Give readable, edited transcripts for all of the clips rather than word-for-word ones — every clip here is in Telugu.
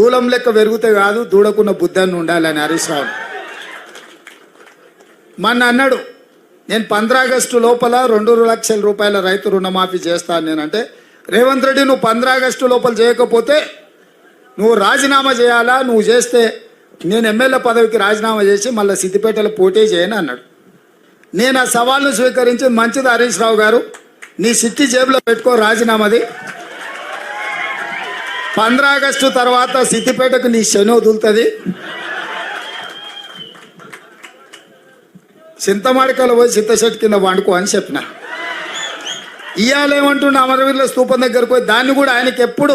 దూలం లెక్క పెరిగితే కాదు, దూడకున్న బుద్ధాన్ని ఉండాలని హరీష్ రావు మొన్న అన్నాడు. నేను 15 ఆగస్టు లోపల 2 లక్షల రూపాయల రైతు రుణమాఫీ చేస్తాను నేనంటే, రేవంత్ రెడ్డి నువ్వు 15 ఆగస్టు లోపల చేయకపోతే నువ్వు రాజీనామా చేయాలా, నువ్వు చేస్తే నేను ఎమ్మెల్యే పదవికి రాజీనామా చేసి మళ్ళీ సిద్దిపేటలో పోటీ చేయను అన్నాడు. నేను ఆ సవాల్ను స్వీకరించి, మంచిది హరీష్ రావు గారు, నీ సిట్టి జేబులో పెట్టుకో రాజీనామాది, 15 ఆగస్టు తర్వాత సిద్దిపేటకు నీ శని వదులుతుంది, చింతమాడికలు పోయి చింతశెట్టు కింద వండుకో అని చెప్పిన. ఇవాళేమంటుండే అమరవీరుల స్తూపం దగ్గరకు పోయి, దాన్ని కూడా ఆయనకి ఎప్పుడు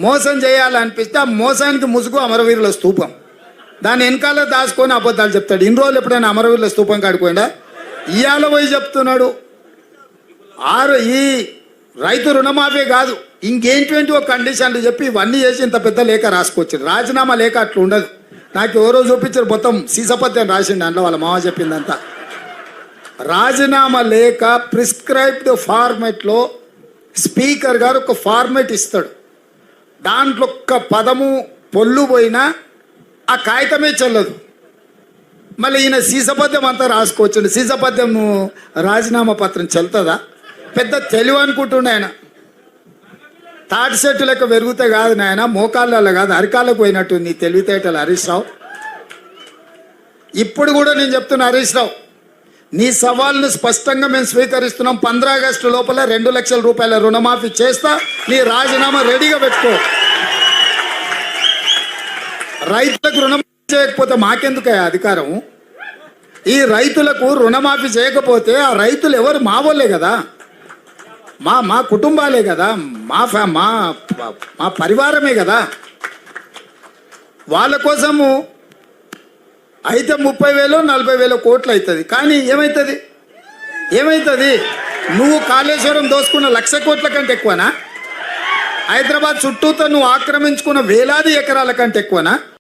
మోసం చేయాలనిపిస్తే ఆ మోసానికి ముసుగు అమరవీరుల స్తూపం, దాన్ని వెనకాల దాచుకొని అబద్ధాలు చెప్తాడు. ఇన్ని రోజులు ఎప్పుడైనా అమరవీరుల స్తూపం కాడిపోయిందా? ఇవాళ పోయి చెప్తున్నాడు ఈ రైతు రుణమాఫీ కాదు ఇంకేంటి ఒక కండిషన్లు చెప్పి ఇవన్నీ చేసి ఇంత పెద్ద లేఖ రాసుకొచ్చారు. రాజీనామా లేఖ అట్లా ఉండదు. నాకు ఎవరో చూపించారు, మొత్తం సీసపత్యం రాసిండు అందులో, వాళ్ళ మామ చెప్పిందంతా. రాజీనామా లేఖ ప్రిస్క్రైబ్డ్ ఫార్మెట్లో స్పీకర్ గారు ఒక ఫార్మెట్ ఇస్తాడు, దాంట్లో ఒక్క పదము పొల్లు పోయినా ఆ కాగితమే చెల్లదు. మళ్ళీ ఈయన సీసపద్యం అంతా రాసుకోవచ్చండి. సీసపద్యం రాజీనామా పత్రం చెల్తుందా? పెద్ద తెలివి అనుకుంటుండే ఆయన. తాటి చెట్టు లెక్క పెరుగుతే కాదు నాయన, మోకాళ్ళలో కాదు అరికాళ్ళకు పోయినట్టు నీ తెలివితేటలు హరీష్ రావు. ఇప్పుడు కూడా నేను చెప్తున్నా హరీష్ రావు, నీ సవాల్ను స్పష్టంగా మేము స్వీకరిస్తున్నాం. 15 ఆగస్టు లోపల 2 లక్షల రూపాయల రుణమాఫీ చేస్తా, నీ రాజీనామా రెడీగా పెట్టుకో. రైతులకు రుణమాఫీ చేయకపోతే మాకెందుకే అధికారం? ఈ రైతులకు రుణమాఫీ చేయకపోతే ఆ రైతులు ఎవరు? మా వాళ్ళే కదా, మా కుటుంబాలే కదా, మా పరివారమే కదా. వాళ్ళ కోసము అయితే 30,000 40,000 కోట్లు అవుతుంది. కానీ ఏమవుతుంది? నువ్వు కాళేశ్వరం దోసుకున్న 1,00,000 కోట్ల కంటే ఎక్కువనా? హైదరాబాద్ చుట్టూతో నువ్వు ఆక్రమించుకున్న వేలాది ఎకరాల కంటే ఎక్కువనా?